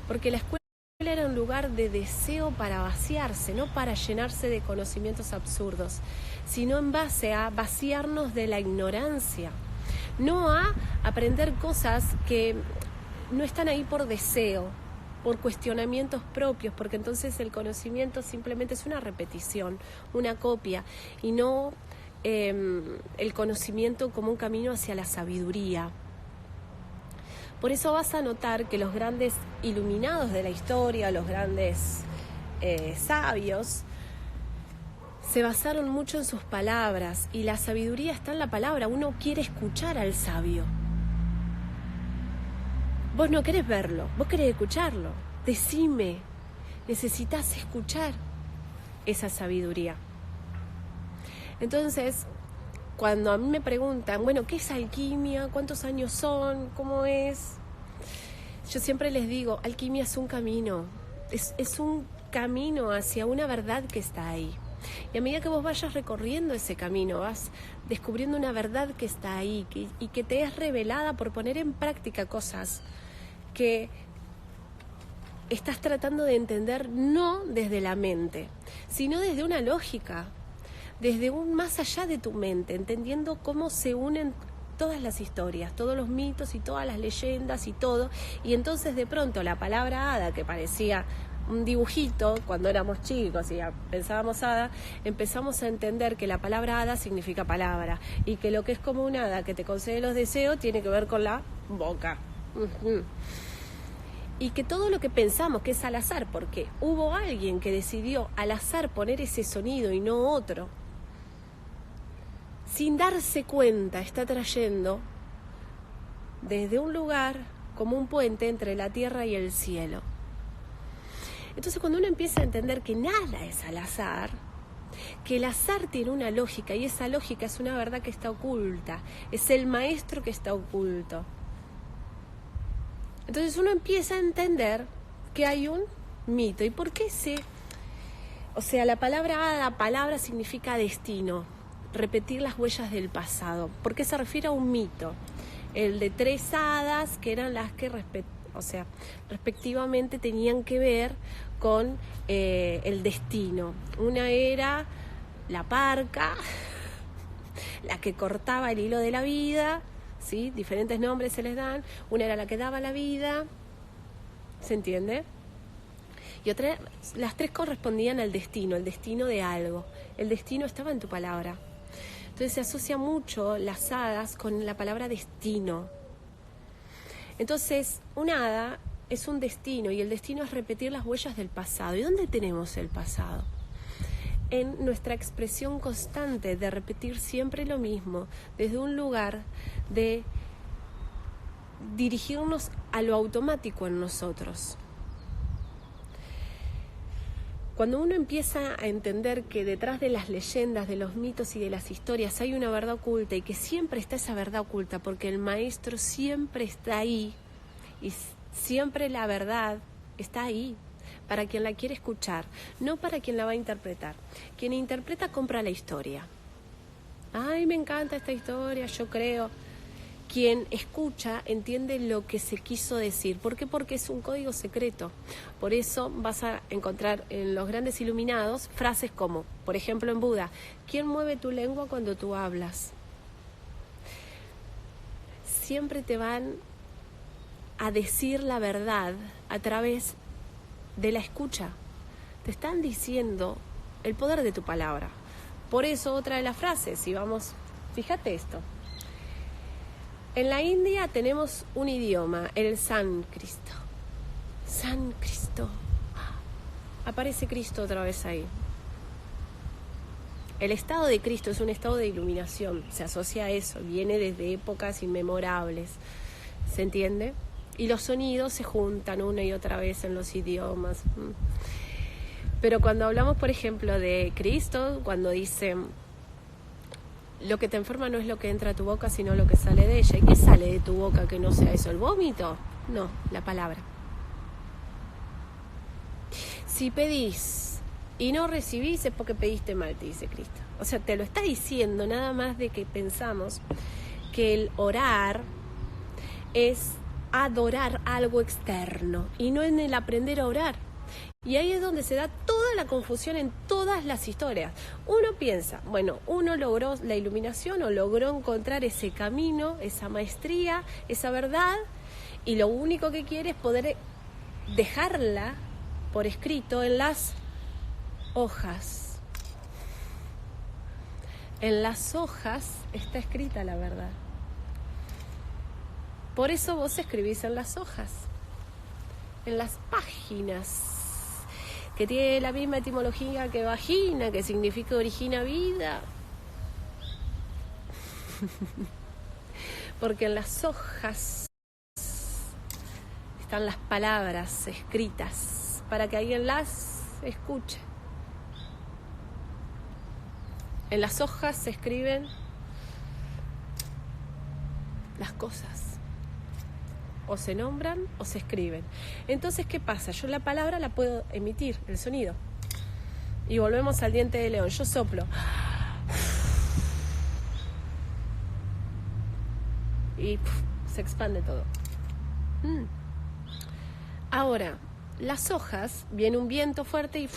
porque la escuela era un lugar de deseo para vaciarse, no para llenarse de conocimientos absurdos, sino en base a vaciarnos de la ignorancia, no a aprender cosas que no están ahí por deseo, por cuestionamientos propios, porque entonces el conocimiento simplemente es una repetición, una copia, y no el conocimiento como un camino hacia la sabiduría. Por eso vas a notar que los grandes iluminados de la historia, los grandes sabios, se basaron mucho en sus palabras, y la sabiduría está en la palabra. Uno quiere escuchar al sabio. Vos no querés verlo, vos querés escucharlo. Decime, necesitas escuchar esa sabiduría. Entonces, cuando a mí me preguntan, bueno, ¿qué es alquimia? ¿Cuántos años son? ¿Cómo es? Yo siempre les digo, alquimia es un camino, es un camino hacia una verdad que está ahí. Y a medida que vos vayas recorriendo ese camino, vas descubriendo una verdad que está ahí y que te es revelada por poner en práctica cosas que estás tratando de entender no desde la mente, sino desde una lógica, desde un más allá de tu mente, entendiendo cómo se unen todas las historias, todos los mitos y todas las leyendas y todo. Y entonces de pronto la palabra hada, que parecía un dibujito cuando éramos chicos y pensábamos hada, empezamos a entender que la palabra hada significa palabra, y que lo que es como un hada que te concede los deseos tiene que ver con la boca. Y que todo lo que pensamos que es al azar, porque hubo alguien que decidió al azar poner ese sonido y no otro, sin darse cuenta, está trayendo desde un lugar como un puente entre la tierra y el cielo. Entonces, cuando uno empieza a entender que nada es al azar, que el azar tiene una lógica, y esa lógica es una verdad que está oculta, es el maestro que está oculto. Entonces uno empieza a entender que hay un mito. ¿Y por qué la palabra significa destino, repetir las huellas del pasado? ¿Por qué se refiere a un mito? El de 3 hadas que eran las que respectivamente tenían que ver con el destino. Una era la parca, la que cortaba el hilo de la vida, ¿sí? Diferentes nombres se les dan. Una era la que daba la vida, ¿se entiende? Y otra, las 3 correspondían al destino, el destino de algo. El destino estaba en tu palabra. Entonces se asocia mucho las hadas con la palabra destino. Entonces, una hada es un destino, y el destino es repetir las huellas del pasado. ¿Y dónde tenemos el pasado? En nuestra expresión constante de repetir siempre lo mismo, desde un lugar de dirigirnos a lo automático en nosotros. Cuando uno empieza a entender que detrás de las leyendas, de los mitos y de las historias hay una verdad oculta, y que siempre está esa verdad oculta, porque el maestro siempre está ahí, y siempre la verdad está ahí, para quien la quiere escuchar, no para quien la va a interpretar. Quien interpreta compra la historia. Ay, me encanta esta historia, yo creo. Quien escucha entiende lo que se quiso decir. ¿Por qué? Porque es un código secreto. Por eso vas a encontrar en los grandes iluminados frases como, por ejemplo en Buda, ¿quién mueve tu lengua cuando tú hablas? siempre te van a decir la verdad a través de la escucha. Te están diciendo el poder de tu palabra. Por eso otra de las frases, si vamos, fíjate esto. En la India tenemos un idioma, el sánscrito. Sánscrito. Aparece Cristo otra vez ahí. El estado de Cristo es un estado de iluminación, se asocia a eso, viene desde épocas inmemorables, ¿se entiende? Y los sonidos se juntan una y otra vez en los idiomas. Pero cuando hablamos, por ejemplo, de Cristo, cuando dice, lo que te enferma no es lo que entra a tu boca, sino lo que sale de ella. ¿Y qué sale de tu boca que no sea eso? ¿El vómito? No, la palabra. Si pedís y no recibís es porque pediste mal, te dice Cristo. O sea, te lo está diciendo nada más de que pensamos que el orar es adorar algo externo y no en el aprender a orar. Y ahí es donde se da toda la confusión en todas las historias. Uno piensa, bueno, uno logró la iluminación o logró encontrar ese camino, esa maestría, esa verdad, y lo único que quiere es poder dejarla por escrito en las hojas. En las hojas está escrita la verdad. Por eso vos escribís en las hojas, en las páginas, que tiene la misma etimología que vagina, que significa origina vida. Porque en las hojas están las palabras escritas para que alguien las escuche. En las hojas se escriben las cosas. O se nombran o se escriben. Entonces, ¿qué pasa? Yo la palabra la puedo emitir, el sonido. Y volvemos al diente de león. Yo soplo. Y se expande todo. Ahora, las hojas, viene un viento fuerte y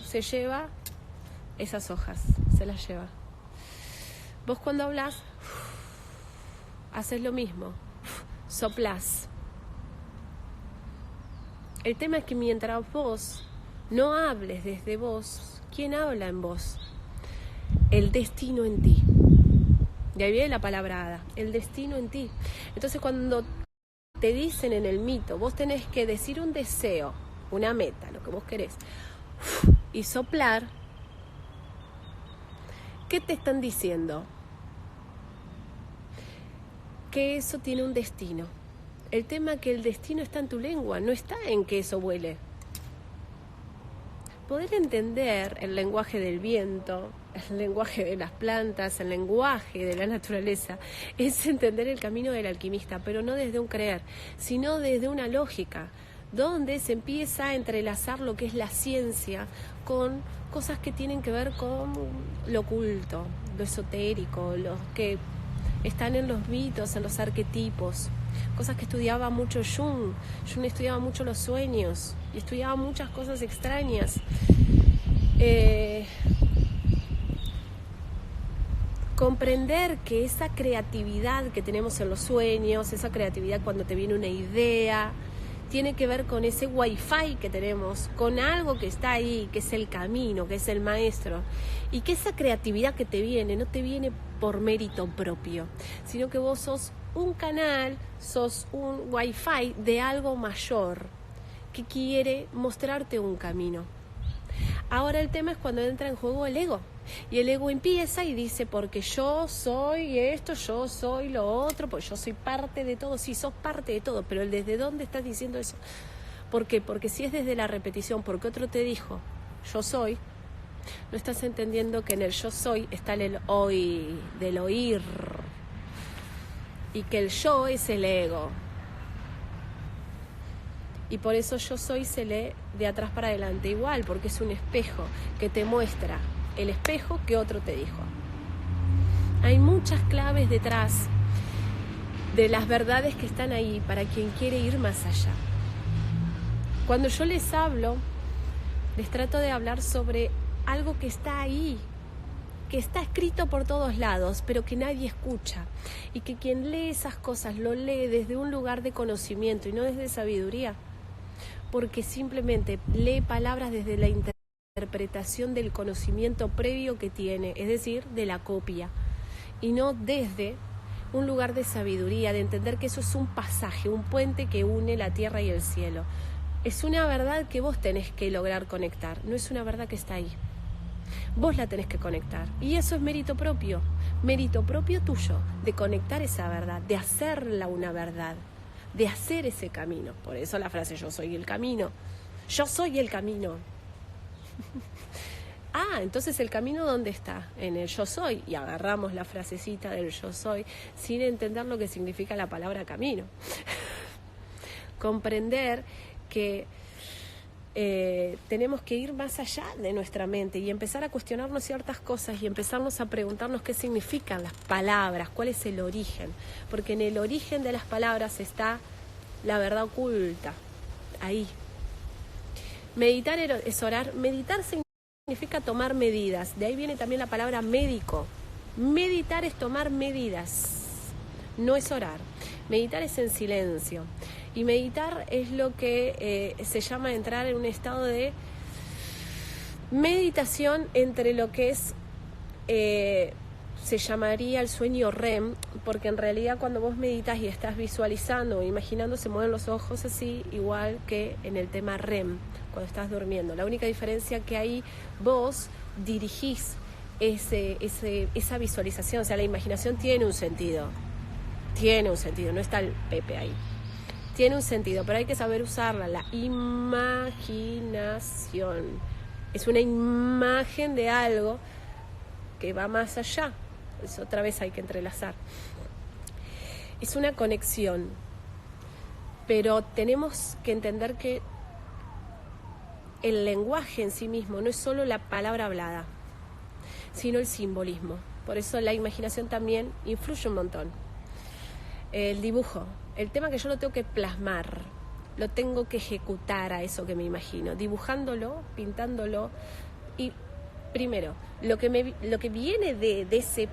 se lleva esas hojas, se las lleva. Vos cuando hablas, haces lo mismo, soplás. El tema es que mientras vos no hables desde vos, ¿quién habla en vos? El destino en ti. De ahí viene la palabra hada, el destino en ti. Entonces cuando te dicen en el mito, vos tenés que decir un deseo, una meta, lo que vos querés, y soplar, ¿qué te están diciendo? Que eso tiene un destino. El tema es que el destino está en tu lengua, no está en que eso vuele. Poder entender el lenguaje del viento, el lenguaje de las plantas, el lenguaje de la naturaleza, es entender el camino del alquimista, pero no desde un creer, sino desde una lógica, donde se empieza a entrelazar lo que es la ciencia con cosas que tienen que ver con lo oculto, lo esotérico, lo que están en los mitos, en los arquetipos, cosas que estudiaba mucho Jung. Jung estudiaba mucho los sueños y estudiaba muchas cosas extrañas. Comprender que esa creatividad que tenemos en los sueños, esa creatividad cuando te viene una idea, tiene que ver con ese wifi que tenemos, con algo que está ahí, que es el camino, que es el maestro, y que esa creatividad que te viene, no te viene por mérito propio, sino que vos sos un canal, sos un wifi de algo mayor, que quiere mostrarte un camino. Ahora el tema es cuando entra en juego el ego, y el ego empieza y dice, porque yo soy esto, yo soy lo otro, pues yo soy parte de todo. Sí, sos parte de todo, pero ¿desde dónde estás diciendo eso? ¿Por qué? Porque si es desde la repetición, porque otro te dijo, yo soy, no estás entendiendo que en el yo soy está el hoy, del oír, y que el yo es el ego. Y por eso yo soy se lee de atrás para adelante igual, porque es un espejo que te muestra el espejo que otro te dijo. Hay muchas claves detrás de las verdades que están ahí para quien quiere ir más allá. Cuando yo les hablo, les trato de hablar sobre algo que está ahí, que está escrito por todos lados, pero que nadie escucha. Y que quien lee esas cosas lo lee desde un lugar de conocimiento y no desde sabiduría. Porque simplemente lee palabras desde la interpretación del conocimiento previo que tiene, es decir, de la copia. Y no desde un lugar de sabiduría, de entender que eso es un pasaje, un puente que une la tierra y el cielo. Es una verdad que vos tenés que lograr conectar, no es una verdad que está ahí. Vos la tenés que conectar. Y eso es mérito propio tuyo, de conectar esa verdad, de hacerla una verdad, de hacer ese camino. Por eso la frase yo soy el camino. Yo soy el camino. Entonces el camino ¿dónde está? En el yo soy. Y agarramos la frasecita del yo soy sin entender lo que significa la palabra camino. Comprender que tenemos que ir más allá de nuestra mente y empezar a cuestionarnos ciertas cosas y empezarnos a preguntarnos qué significan las palabras, cuál es el origen, porque en el origen de las palabras está la verdad oculta, ahí. Meditar es orar. Meditar significa tomar medidas, de ahí viene también la palabra médico. Meditar es tomar medidas, no es orar. Meditar es en silencio. Y meditar es lo que se llama entrar en un estado de meditación entre lo que es, se llamaría el sueño REM, porque en realidad cuando vos meditas y estás visualizando o imaginando, se mueven los ojos así, igual que en el tema REM, cuando estás durmiendo. La única diferencia que ahí vos dirigís esa visualización, o sea, la imaginación tiene un sentido, no está el Pepe ahí. Tiene un sentido, pero hay que saber usarla. La imaginación es una imagen de algo que va más allá. Eso otra vez hay que entrelazar. Es una conexión, pero tenemos que entender que el lenguaje en sí mismo no es solo la palabra hablada, sino el simbolismo. Por eso la imaginación también influye un montón. El dibujo. El tema que yo lo tengo que plasmar, lo tengo que ejecutar a eso que me imagino, dibujándolo, pintándolo. Y primero, lo que viene de ese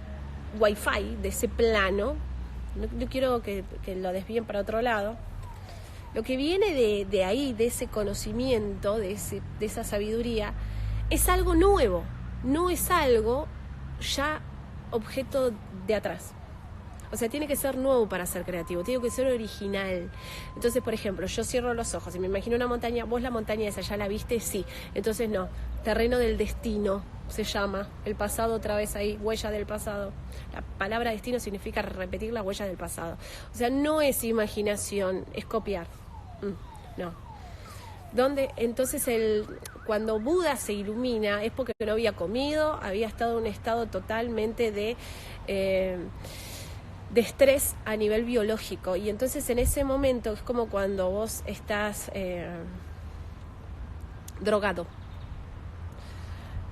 wifi, de ese plano, no quiero que lo desvíen para otro lado, lo que viene de ahí, de ese conocimiento, de esa sabiduría, es algo nuevo, no es algo ya objeto de atrás. O sea, tiene que ser nuevo para ser creativo, tiene que ser original. Entonces, por ejemplo, yo cierro los ojos y me imagino una montaña. ¿Vos la montaña esa ya la viste? Sí. Entonces no, terreno del destino se llama. El pasado otra vez ahí, huella del pasado. La palabra destino significa repetir la huella del pasado. O sea, no es imaginación, es copiar. No. Donde entonces cuando Buda se ilumina es porque no había comido, había estado en un estado totalmente de estrés a nivel biológico, y entonces en ese momento es como cuando vos estás drogado,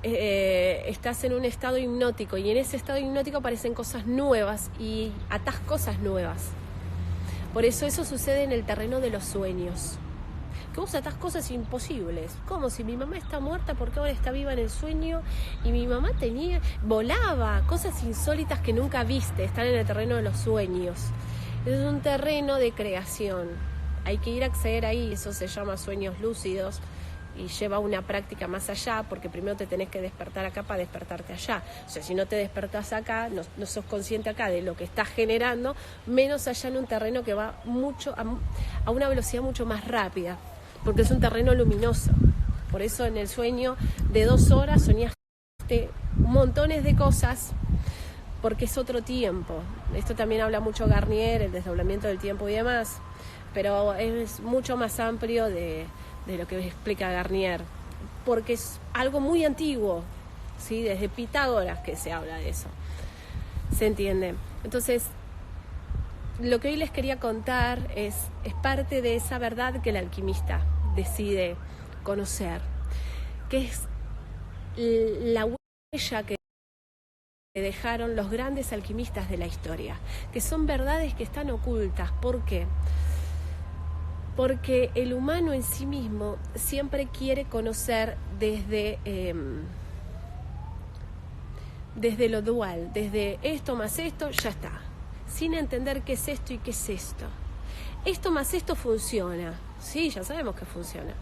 estás en un estado hipnótico, y en ese estado hipnótico aparecen cosas nuevas y atás cosas nuevas. Por eso sucede en el terreno de los sueños, que vos atás cosas imposibles, como si mi mamá está muerta porque ahora está viva en el sueño, y mi mamá volaba, cosas insólitas que nunca viste, están en el terreno de los sueños. Es un terreno de creación, hay que ir a acceder ahí, eso se llama sueños lúcidos, y lleva una práctica más allá, porque primero te tenés que despertar acá para despertarte allá. O sea, si no te despertás acá, no sos consciente acá de lo que estás generando, menos allá en un terreno que va mucho a una velocidad mucho más rápida, porque es un terreno luminoso. Por eso en el sueño de 2 horas soñaste montones de cosas, porque es otro tiempo. Esto también habla mucho Garnier, el desdoblamiento del tiempo y demás, pero es mucho más amplio de lo que explica Garnier, porque es algo muy antiguo, ¿sí? Desde Pitágoras que se habla de eso. ¿Se entiende? Entonces, lo que hoy les quería contar es parte de esa verdad que el alquimista decide conocer, que es la huella que dejaron los grandes alquimistas de la historia, que son verdades que están ocultas. ¿Por qué? Porque el humano en sí mismo siempre quiere conocer desde desde lo dual, desde esto más esto, ya está, sin entender qué es esto y qué es esto. Esto más esto funciona, sí, ya sabemos que funciona,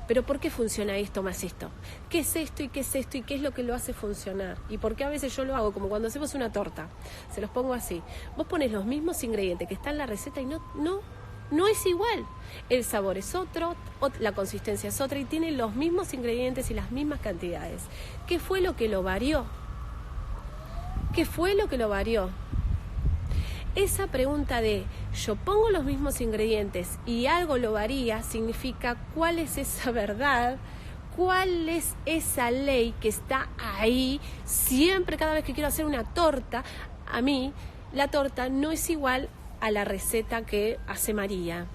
pero ¿por qué funciona esto más esto? ¿Qué es esto y qué es esto y qué es lo que lo hace funcionar? ¿Y por qué a veces yo lo hago? Como cuando hacemos una torta, se los pongo así, vos pones los mismos ingredientes que están en la receta y no es igual. El sabor es otro, la consistencia es otra y tiene los mismos ingredientes y las mismas cantidades. ¿Qué fue lo que lo varió? ¿Qué fue lo que lo varió? Esa pregunta de yo pongo los mismos ingredientes y algo lo varía significa cuál es esa verdad, cuál es esa ley que está ahí. Siempre, cada vez que quiero hacer una torta, a mí la torta no es igual a la receta que hace María.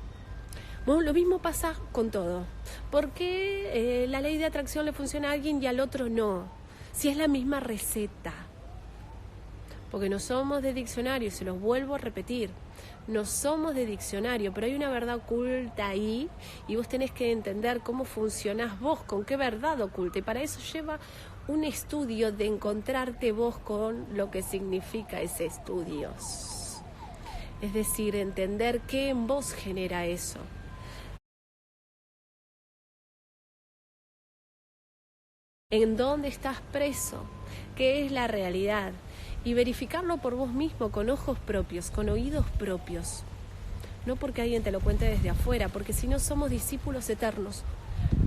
Bueno, lo mismo pasa con todo. ¿Por qué la ley de atracción le funciona a alguien y al otro no? Si es la misma receta. Porque no somos de diccionario, se los vuelvo a repetir. No somos de diccionario, pero hay una verdad oculta ahí y vos tenés que entender cómo funcionás vos, con qué verdad oculta. Y para eso lleva un estudio de encontrarte vos con lo que significa ese estudio. Es decir, entender qué en vos genera eso. ¿En dónde estás preso? ¿Qué es la realidad? Y verificarlo por vos mismo, con ojos propios, con oídos propios. No porque alguien te lo cuente desde afuera, porque si no somos discípulos eternos,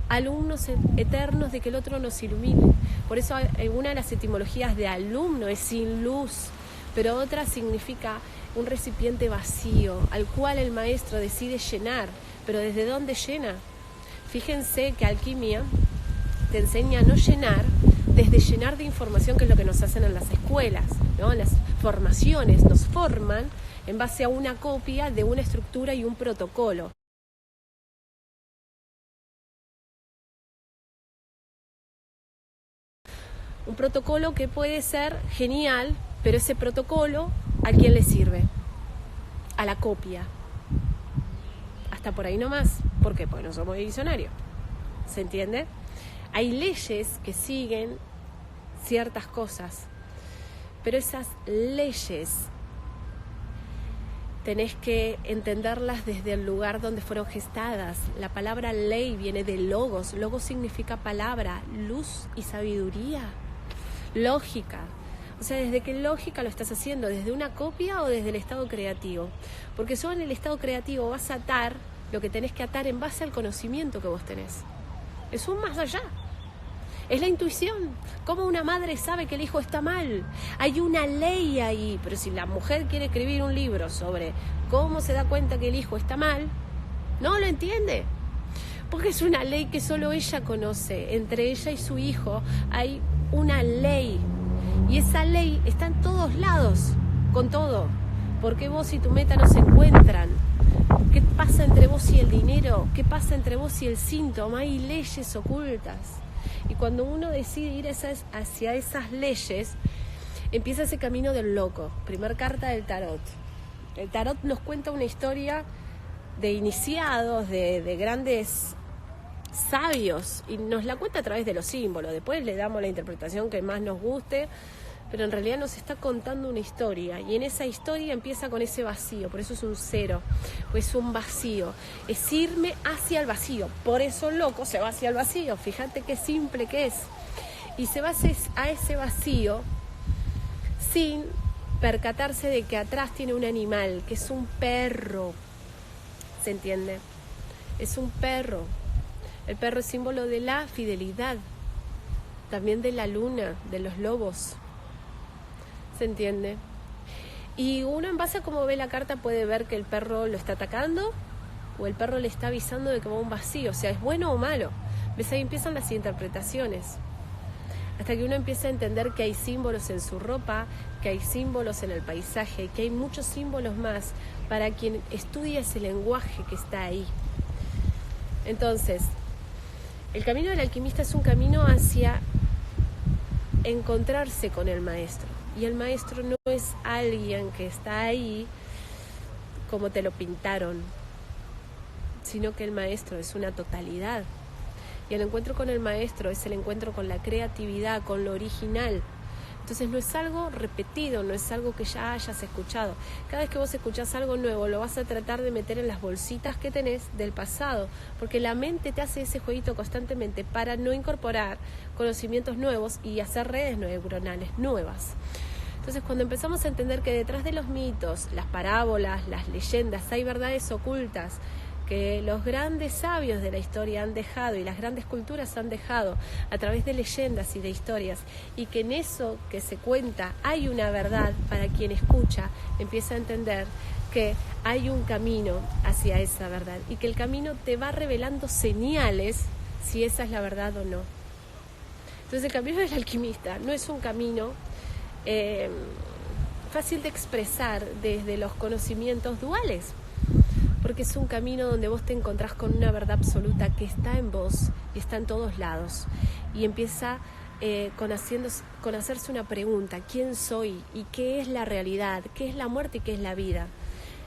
alumnos eternos de que el otro nos ilumine. Por eso una de las etimologías de alumno es sin luz, pero otra significa un recipiente vacío, al cual el maestro decide llenar. ¿Pero desde dónde llena? Fíjense que alquimia te enseña a no llenar desde llenar de información, que es lo que nos hacen en las escuelas, ¿no? Las formaciones nos forman en base a una copia de una estructura y un protocolo. Un protocolo que puede ser genial, pero ese protocolo, ¿a quién le sirve? A la copia. Hasta por ahí nomás. ¿Por qué? Porque no somos diccionarios. ¿Se entiende? Hay leyes que siguen ciertas cosas, pero esas leyes tenés que entenderlas desde el lugar donde fueron gestadas. La palabra ley viene de logos. Logos significa palabra, luz y sabiduría. Lógica. O sea, ¿desde qué lógica lo estás haciendo? ¿Desde una copia o desde el estado creativo? Porque solo en el estado creativo vas a atar lo que tenés que atar en base al conocimiento que vos tenés. Es un más allá. Es la intuición. ¿Cómo una madre sabe que el hijo está mal? Hay una ley ahí, pero si la mujer quiere escribir un libro sobre cómo se da cuenta que el hijo está mal, no lo entiende. Porque es una ley que solo ella conoce. Entre ella y su hijo hay una ley. Y esa ley está en todos lados, con todo. ¿Por qué vos y tu meta no se encuentran? ¿Qué pasa entre vos y el dinero? ¿Qué pasa entre vos y el síntoma? Hay leyes ocultas. Y cuando uno decide ir hacia esas leyes, empieza ese camino del loco. Primer carta del tarot. El tarot nos cuenta una historia de iniciados, de grandes sabios, y nos la cuenta a través de los símbolos. Después le damos la interpretación que más nos guste, pero en realidad nos está contando una historia, y en esa historia empieza con ese vacío. Por eso es un cero, pues es un vacío, es irme hacia el vacío. Por eso el loco se va hacia el vacío. Fíjate qué simple que es. Y se va a ese vacío sin percatarse de que atrás tiene un animal, que es un perro. ¿Se entiende? Es un perro. El perro es símbolo de la fidelidad, también de la luna, de los lobos. ¿Se entiende? Y uno, en base a cómo ve la carta, puede ver que el perro lo está atacando o el perro le está avisando de que va a un vacío. O sea, ¿es bueno o malo? ¿Ves? Ahí empiezan las interpretaciones. Hasta que uno empieza a entender que hay símbolos en su ropa, que hay símbolos en el paisaje, que hay muchos símbolos más para quien estudia ese lenguaje que está ahí. Entonces, el camino del alquimista es un camino hacia encontrarse con el maestro. Y el maestro no es alguien que está ahí como te lo pintaron, sino que el maestro es una totalidad. Y el encuentro con el maestro es el encuentro con la creatividad, con lo original. Entonces no es algo repetido, no es algo que ya hayas escuchado. Cada vez que vos escuchás algo nuevo, lo vas a tratar de meter en las bolsitas que tenés del pasado, porque la mente te hace ese jueguito constantemente para no incorporar conocimientos nuevos y hacer redes neuronales nuevas. Entonces, cuando empezamos a entender que detrás de los mitos, las parábolas, las leyendas, hay verdades ocultas que los grandes sabios de la historia han dejado y las grandes culturas han dejado a través de leyendas y de historias, y que en eso que se cuenta hay una verdad para quien escucha, empieza a entender que hay un camino hacia esa verdad y que el camino te va revelando señales si esa es la verdad o no. Entonces, el camino del alquimista no es un camino fácil de expresar desde los conocimientos duales, porque es un camino donde vos te encontrás con una verdad absoluta que está en vos y está en todos lados, y empieza con hacerse una pregunta: ¿quién soy? ¿Y qué es la realidad? ¿Qué es la muerte y qué es la vida?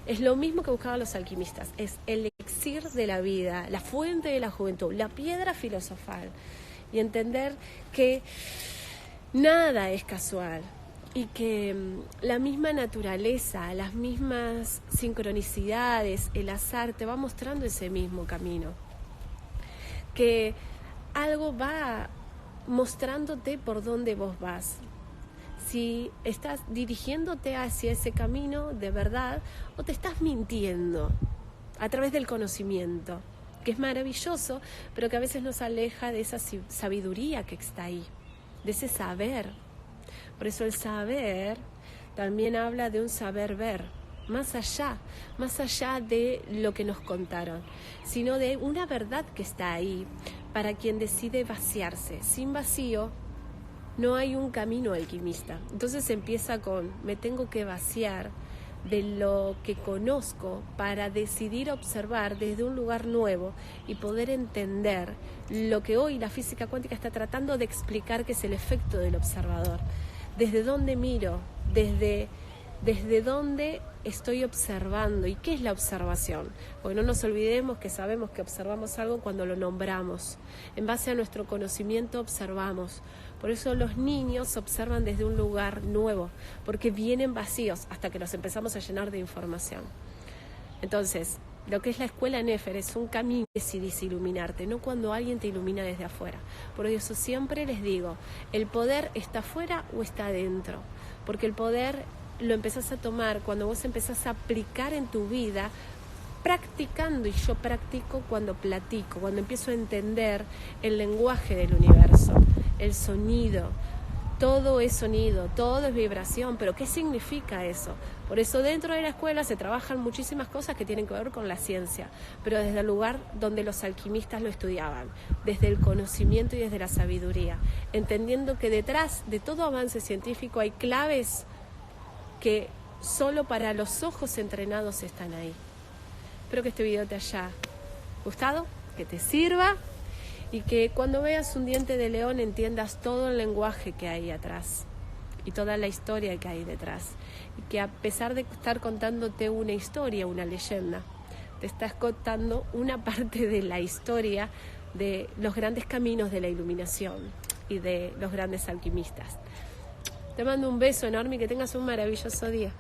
Es lo mismo que buscaban los alquimistas, es el elixir de la vida, la fuente de la juventud, la piedra filosofal, y entender que nada es casual, y que la misma naturaleza, las mismas sincronicidades, el azar te va mostrando ese mismo camino, que algo va mostrándote por dónde vos vas, si estás dirigiéndote hacia ese camino de verdad o te estás mintiendo a través del conocimiento, que es maravilloso, pero que a veces nos aleja de esa sabiduría que está ahí, de ese saber. Por eso el saber también habla de un saber ver, más allá de lo que nos contaron, sino de una verdad que está ahí para quien decide vaciarse. Sin vacío no hay un camino alquimista. Entonces empieza con: me tengo que vaciar de lo que conozco para decidir observar desde un lugar nuevo y poder entender lo que hoy la física cuántica está tratando de explicar, que es el efecto del observador. ¿Desde dónde miro? ¿Desde dónde estoy observando? ¿Y qué es la observación? Porque no nos olvidemos que sabemos que observamos algo cuando lo nombramos. En base a nuestro conocimiento observamos. Por eso los niños observan desde un lugar nuevo, porque vienen vacíos hasta que los empezamos a llenar de información. Entonces, lo que es la escuela Nefer es un camino que decidís iluminarte, no cuando alguien te ilumina desde afuera. Por eso siempre les digo, ¿el poder está afuera o está adentro? Porque el poder lo empezás a tomar cuando vos empezás a aplicar en tu vida, practicando, y yo practico cuando platico, cuando empiezo a entender el lenguaje del universo, el sonido. Todo es sonido, todo es vibración, pero ¿qué significa eso? Por eso dentro de la escuela se trabajan muchísimas cosas que tienen que ver con la ciencia, pero desde el lugar donde los alquimistas lo estudiaban, desde el conocimiento y desde la sabiduría, entendiendo que detrás de todo avance científico hay claves que solo para los ojos entrenados están ahí. Espero que este video te haya gustado, que te sirva, y que cuando veas un diente de león entiendas todo el lenguaje que hay atrás y toda la historia que hay detrás, y que a pesar de estar contándote una historia, una leyenda, te estás contando una parte de la historia de los grandes caminos de la iluminación y de los grandes alquimistas. Te mando un beso enorme y que tengas un maravilloso día.